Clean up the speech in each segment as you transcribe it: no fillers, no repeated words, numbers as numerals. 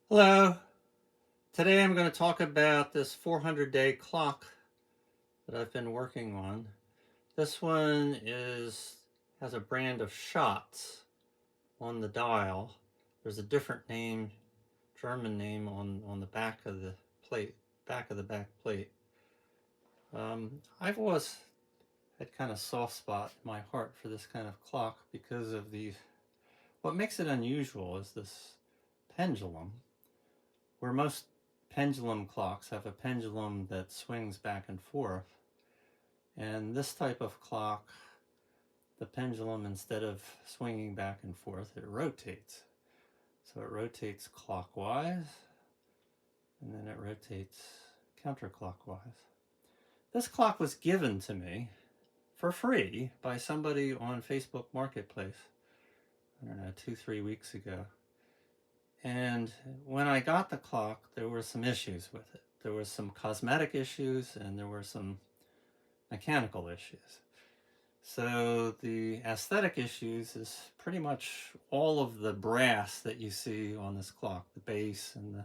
Hello. Today I'm going to talk about this 400-day clock that I've been working on. This one has a brand of Schatz on the dial. There's a different name, German name on the back of the plate, back of the back plate. I've always had kind of soft spot in my heart for this kind of clock because of what makes it unusual is this pendulum, where most pendulum clocks have a pendulum that swings back and forth. And this type of clock, the pendulum, instead of swinging back and forth, it rotates. So it rotates clockwise, and then it rotates counterclockwise. This clock was given to me for free by somebody on Facebook Marketplace, I don't know, 2-3 weeks ago. And when I got the clock, there were some issues with it. There were some cosmetic issues and there were some mechanical issues. So the aesthetic issues is pretty much all of the brass that you see on this clock, the base and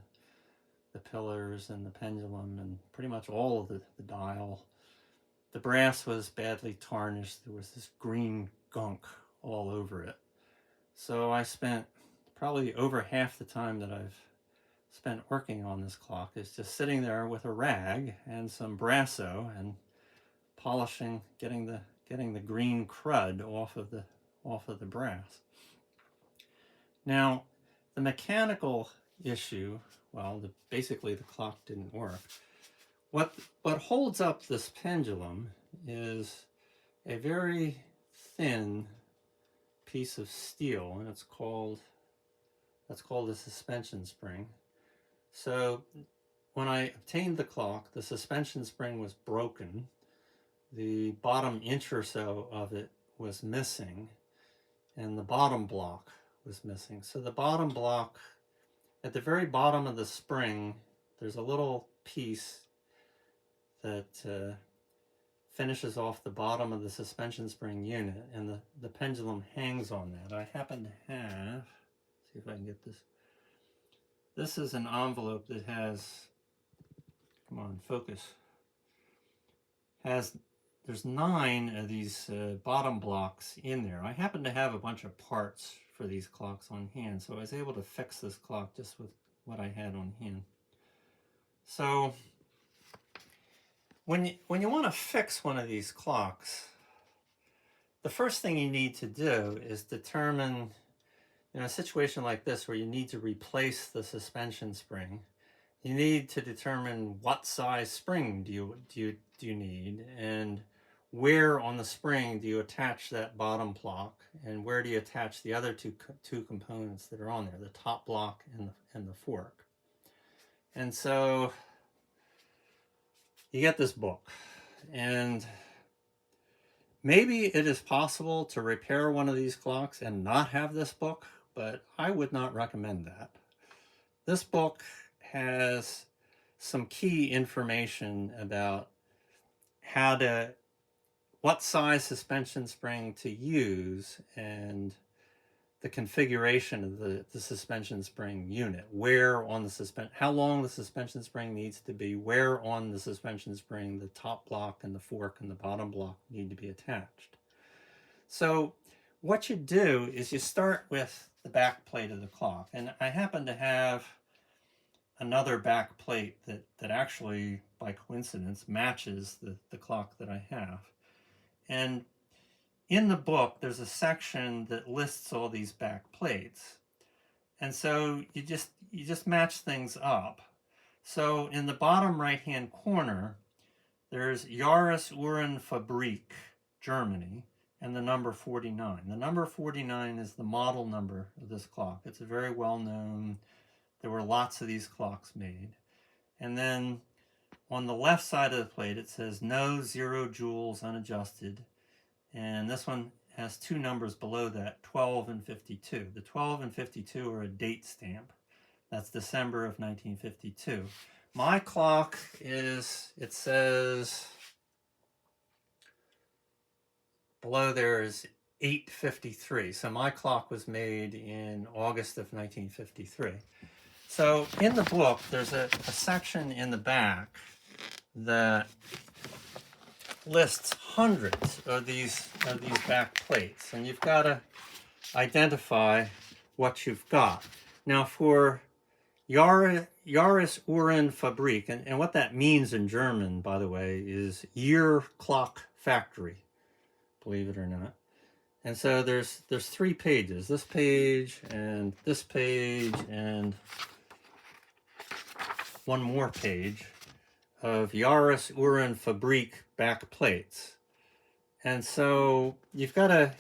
the pillars and the pendulum and pretty much all of the dial. The brass was badly tarnished. There was this green gunk all over it. So I spent probably over half the time that I've spent working on this clock is just sitting there with a rag and some brasso and polishing, getting the green crud off of the brass. Now, the mechanical issue, well, basically the clock didn't work. What holds up this pendulum is a very thin piece of steel, and that's called a suspension spring. So when I obtained the clock, the suspension spring was broken. The bottom inch or so of it was missing, and the bottom block was missing. So the bottom block, at the very bottom of the spring, there's a little piece that finishes off the bottom of the suspension spring unit, and the pendulum hangs on that. I happen to have, see if I can get this. This is an envelope that has, come on, focus, there's 9 of these bottom blocks in there. I happen to have a bunch of parts for these clocks on hand, so I was able to fix this clock just with what I had on hand. So when you want to fix one of these clocks, the first thing you need to do is determine, in a situation like this where you need to replace the suspension spring, you need to determine what size spring do you need, and where on the spring do you attach that bottom block, and where do you attach the other two components that are on there, the top block and the fork. And so you get this book, and maybe it is possible to repair one of these clocks and not have this book, but I would not recommend that. This book has some key information about what size suspension spring to use and the configuration of the suspension spring unit, how long the suspension spring needs to be, where on the suspension spring the top block and the fork and the bottom block need to be attached. So what you do is you start with the back plate of the clock, and I happen to have another back plate that actually, by coincidence, matches the clock that I have. And in the book, there's a section that lists all these back plates. And so you just match things up. So in the bottom right-hand corner, there's Jahresuhrenfabirk, Germany, and the number 49. The number 49 is the model number of this clock. It's a very well-known, there were lots of these clocks made. And then on the left side of the plate, it says no 0 joules unadjusted. And this one has 2 numbers below that, 12 and 52. The 12 and 52 are a date stamp. That's December of 1952. My clock it says, below there is 8:53. So my clock was made in August of 1953. So in the book, there's a section in the back that lists hundreds of these back plates, and you've got to identify what you've got. Now for Jahresuhrenfabirk, and what that means in German, by the way, is year clock factory, believe it or not. And so there's 3 pages, this page and this page and one more page of Jahresuhrenfabirk back plates. And so you've got to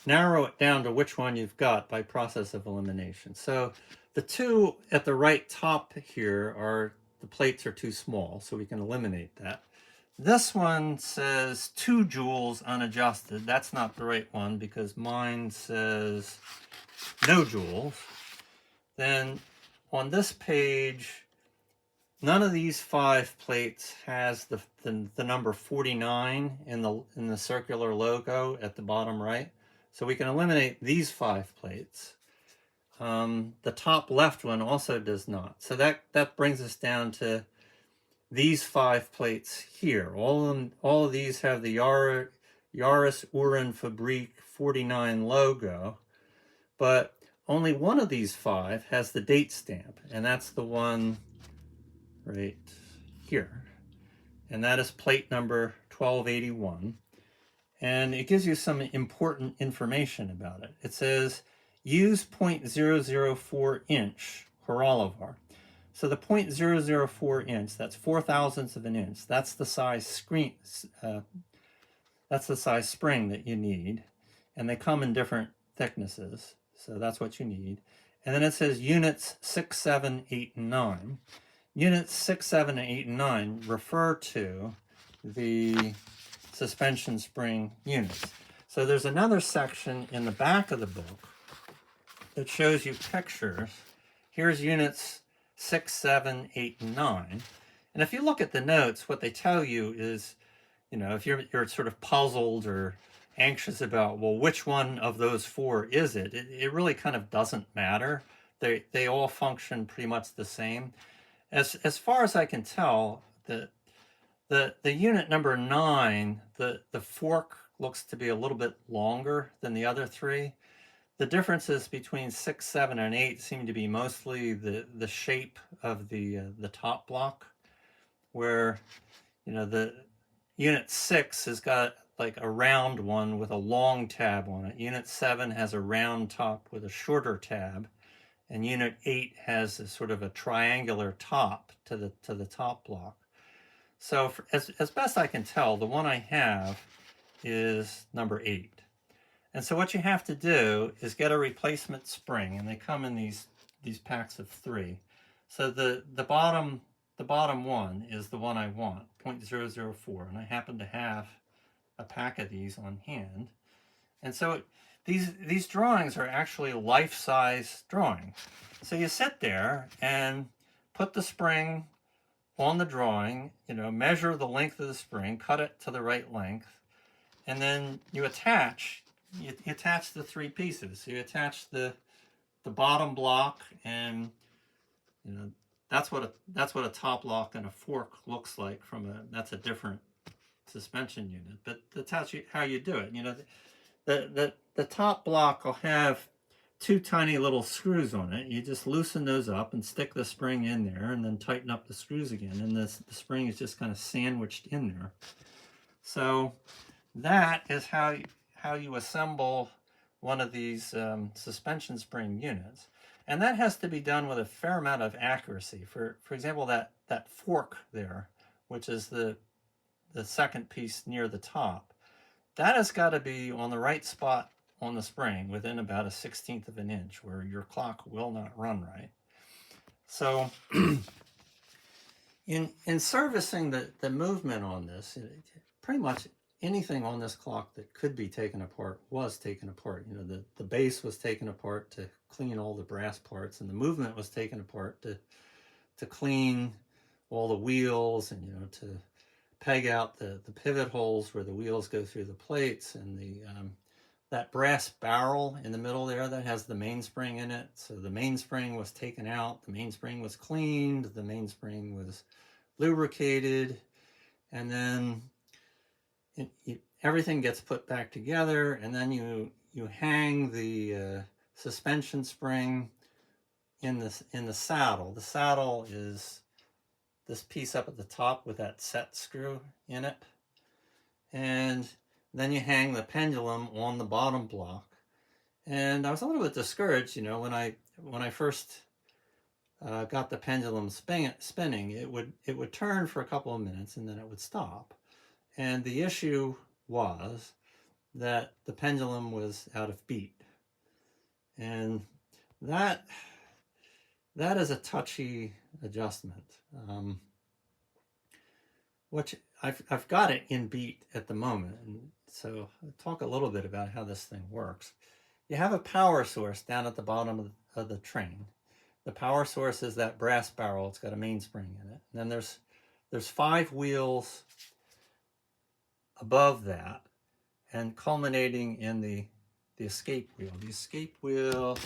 narrow it down to which one you've got by process of elimination. So the 2 at the right top here are, the plates are too small, so we can eliminate that. This one says 2 joules unadjusted. That's not the right one because mine says no joules. Then on this page, none of these 5 plates has the number 49 in the circular logo at the bottom right. So we can eliminate these 5 plates. The top left one also does not. So that brings us down to these 5 plates here. All of these have the Jahresuhrenfabirk 49 logo, but only one of these 5 has the date stamp, and that's the one right here. And that is plate number 1281. And it gives you some important information about it. It says, use 0.004 inch Horolovar. So the 0.004 inch, that's 4/1000 of an inch. That's the size that's the size spring that you need. And they come in different thicknesses. So that's what you need. And then it says units 6, 7, 8, and 9. Units 6, 7, 8, and 9 refer to the suspension spring units. So there's another section in the back of the book that shows you pictures. Here's units 6, 7, 8, and 9. And if you look at the notes, what they tell you is, if you're sort of puzzled or anxious about, well, which one of those 4 is it? It really kind of doesn't matter. They all function pretty much the same. As far as I can tell, the unit number 9, the fork looks to be a little bit longer than the other 3. The differences between 6, 7, and 8 seem to be mostly the shape of the top block, where the unit 6 has got like a round one with a long tab on it. Unit 7 has a round top with a shorter tab, and unit 8 has a sort of a triangular top to the top block. So as best I can tell, the one I have is number 8. And so what you have to do is get a replacement spring, and they come in these packs of 3. So the bottom one is the one I want, 0.004, and I happen to have a pack of these on hand. And so these drawings are actually life-size drawings. So you sit there and put the spring on the drawing, measure the length of the spring, cut it to the right length, and then you attach the 3 pieces. So you attach the bottom block, and that's what a top lock and a fork looks like that's a different suspension unit, but that's how you do it. The top block will have 2 tiny little screws on it. You just loosen those up and stick the spring in there, and then tighten up the screws again, and the spring is just kind of sandwiched in there. So that is how you assemble one of these suspension spring units. And that has to be done with a fair amount of accuracy. For example, that fork there, which is the second piece near the top, that has got to be on the right spot on the spring within about a 1/16 of an inch, where your clock will not run right. So in servicing the movement on this, pretty much anything on this clock that could be taken apart was taken apart. The base was taken apart to clean all the brass parts, and the movement was taken apart to clean all the wheels, and to peg out the pivot holes where the wheels go through the plates, and that brass barrel in the middle there that has the mainspring in it. So the mainspring was taken out, the mainspring was cleaned, the mainspring was lubricated, and then everything gets put back together, and then you hang the suspension spring in the saddle. The saddle is this piece up at the top with that set screw in it, and then you hang the pendulum on the bottom block. And I was a little bit discouraged, when I first got the pendulum spinning. It would turn for a couple of minutes and then it would stop. And the issue was that the pendulum was out of beat, and that is a touchy adjustment. Which I've got it in beat at the moment, and so I'll talk a little bit about how this thing works. You have a power source down at the bottom of the train. The power source is that brass barrel. It's got a mainspring in it. And then there's 5 wheels above that, and culminating in the escape wheel. The escape wheel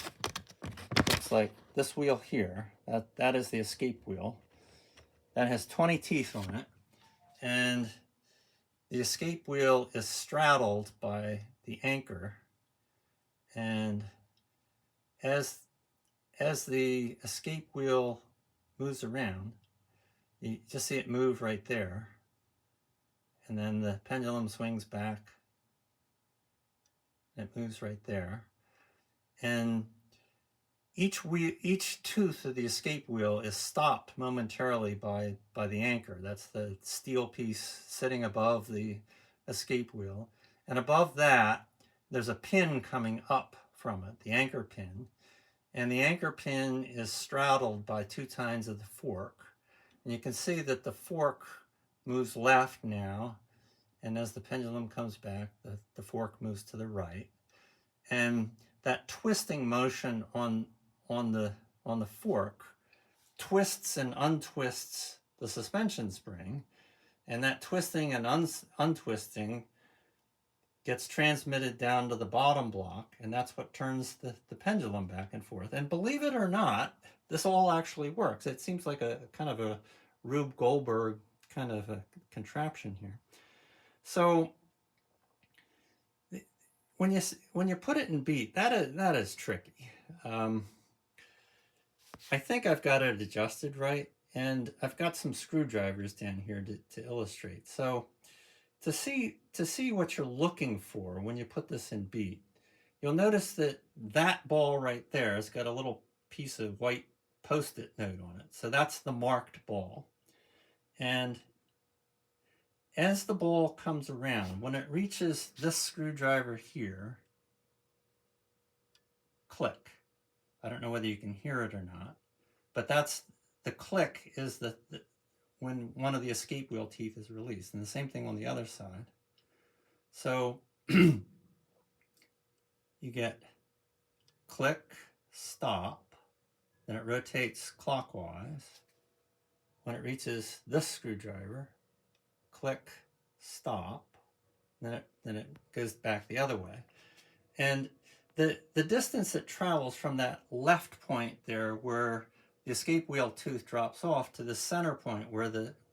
looks like this wheel here. That is the escape wheel. That has 20 teeth on it. And the escape wheel is straddled by the anchor. And as the escape wheel moves around, you just see it move right there. And then the pendulum swings back. It moves right there. And each tooth of the escape wheel is stopped momentarily by the anchor. That's the steel piece sitting above the escape wheel. And above that, there's a pin coming up from it, the anchor pin. And the anchor pin is straddled by 2 tines of the fork. And you can see that the fork moves left now. And as the pendulum comes back, the fork moves to the right. And that twisting motion on the fork twists and untwists the suspension spring, and that twisting and untwisting gets transmitted down to the bottom block, and that's what turns the pendulum back and forth. And believe it or not, this all actually works. It seems like a kind of a Rube Goldberg kind of a contraption here. So when you put it in beat, that is tricky. I think I've got it adjusted right, and I've got some screwdrivers down here to illustrate. So to see what you're looking for when you put this in beat, you'll notice that ball right there has got a little piece of white Post-it note on it. So that's the marked ball. And as the ball comes around, when it reaches this screwdriver here, click. I don't know whether you can hear it or not, but that's the click is when one of the escape wheel teeth is released, and the same thing on the other side. So you get click, stop, then it rotates clockwise. When it reaches this screwdriver, click, stop, then it goes back the other way. And the distance it travels from that left point there where the escape wheel tooth drops off to the center point where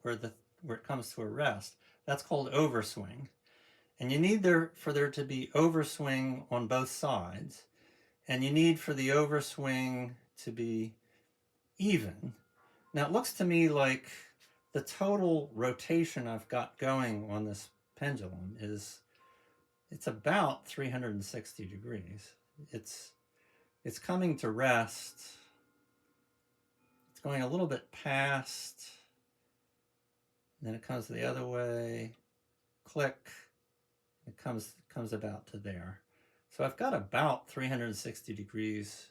it comes to a rest, that's called overswing. And you need for there to be overswing on both sides, and you need for the overswing to be even. Now it looks to me like the total rotation I've got going on this pendulum it's about 360 degrees. It's coming to rest. It's going a little bit past, and then it comes the other way, click, it comes about to there. So I've got about 360 degrees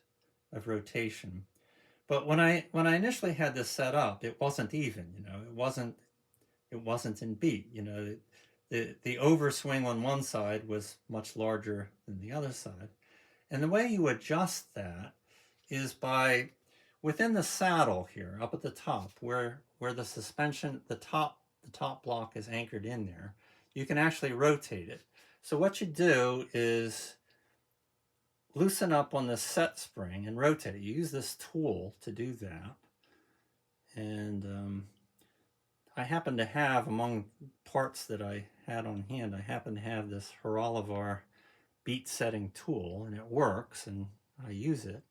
of rotation. But when I initially had this set up, it wasn't even, it wasn't in beat. The overswing on one side was much larger than the other side. And the way you adjust that is by within the saddle here, up at the top, where the suspension, the top block is anchored in there, you can actually rotate it. So what you do is loosen up on the set spring and rotate it. You use this tool to do that. And I happen to have, among parts that I had on hand, I happen to have this Haralavar beat setting tool, and it works, and I use it.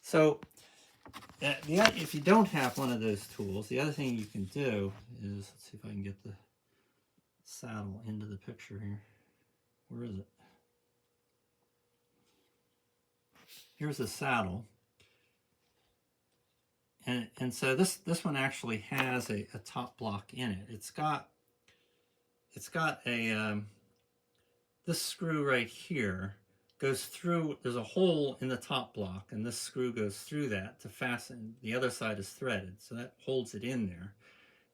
So if you don't have one of those tools, the other thing you can do is, let's see if I can get the saddle into the picture here. Where is it? Here's the saddle. And so this one actually has a top block in it. It's got a this screw right here goes through. There's a hole in the top block, and this screw goes through that to fasten. The other side is threaded, so that holds it in there.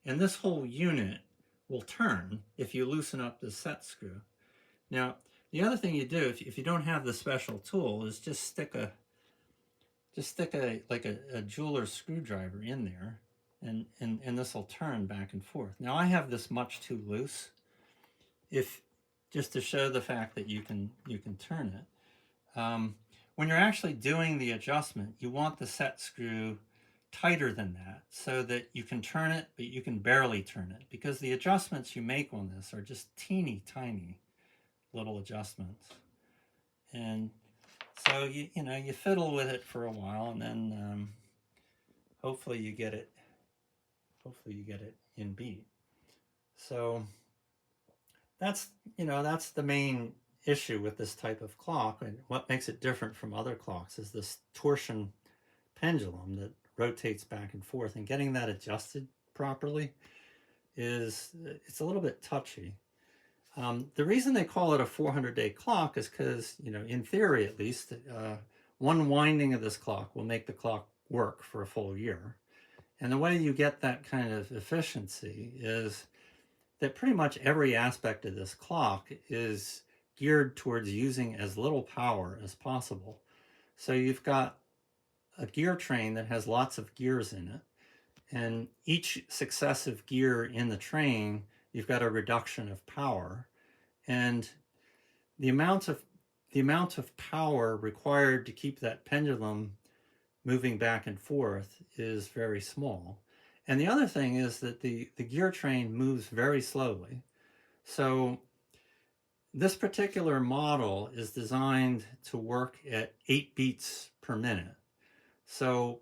And this whole unit will turn if you loosen up the set screw. Now, the other thing you do if you don't have the special tool is just stick a jeweler's screwdriver in there, and this will turn back and forth. Now I have this much too loose, just to show the fact that you can turn it. When you're actually doing the adjustment, you want the set screw tighter than that so that you can turn it, but you can barely turn it, because the adjustments you make on this are just teeny tiny little adjustments. And so you fiddle with it for a while, and then hopefully you get it in beat. So that's the main issue with this type of clock, and what makes it different from other clocks is this torsion pendulum that rotates back and forth, and getting that adjusted properly it's a little bit touchy. The reason they call it a 400-day clock is because, in theory at least, one winding of this clock will make the clock work for a full year. And the way you get that kind of efficiency is that pretty much every aspect of this clock is geared towards using as little power as possible. So you've got a gear train that has lots of gears in it, and each successive gear in the train, you've got a reduction of power, and the amount of power required to keep that pendulum moving back and forth is very small. And the other thing is that the gear train moves very slowly. So this particular model is designed to work at 8 beats per minute. So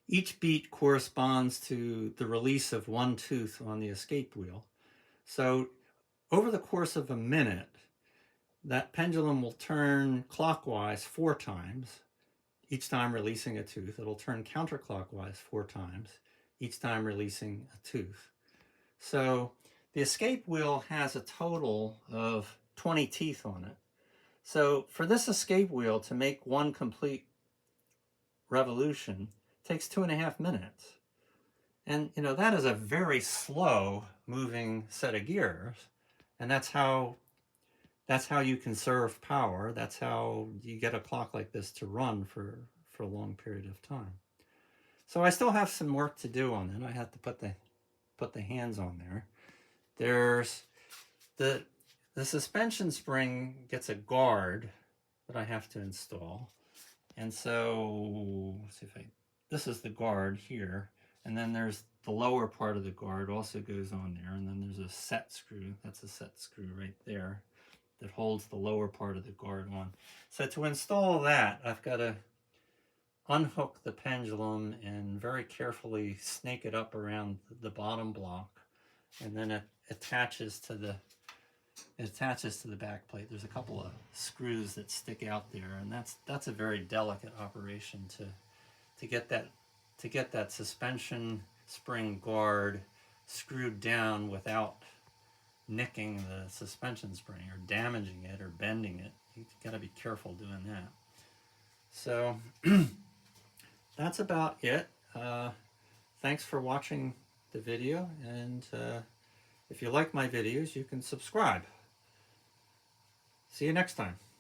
each beat corresponds to the release of one tooth on the escape wheel. So over the course of a minute, that pendulum will turn clockwise 4 times, each time releasing a tooth. It'll turn counterclockwise 4 times, each time releasing a tooth. So the escape wheel has a total of 20 teeth on it. So for this escape wheel to make one complete revolution takes 2.5 minutes. And that is a very slow moving set of gears. And that's how you conserve power. That's how you get a clock like this to run for a long period of time. So I still have some work to do on it. I have to put the hands on there. There's the suspension spring gets a guard that I have to install. And so let's see this is the guard here, and then there's the lower part of the guard also goes on there, and then there's a set screw. That's a set screw right there that holds the lower part of the guard on. So to install that, I've got to unhook the pendulum and very carefully snake it up around the bottom block, and then it attaches to the back plate. There's a couple of screws that stick out there, and that's a very delicate operation to get that suspension spring guard screwed down without nicking the suspension spring or damaging it or bending it. You got to be careful doing that. So that's about it. Thanks for watching the video, and if you like my videos, you can subscribe. See you next time.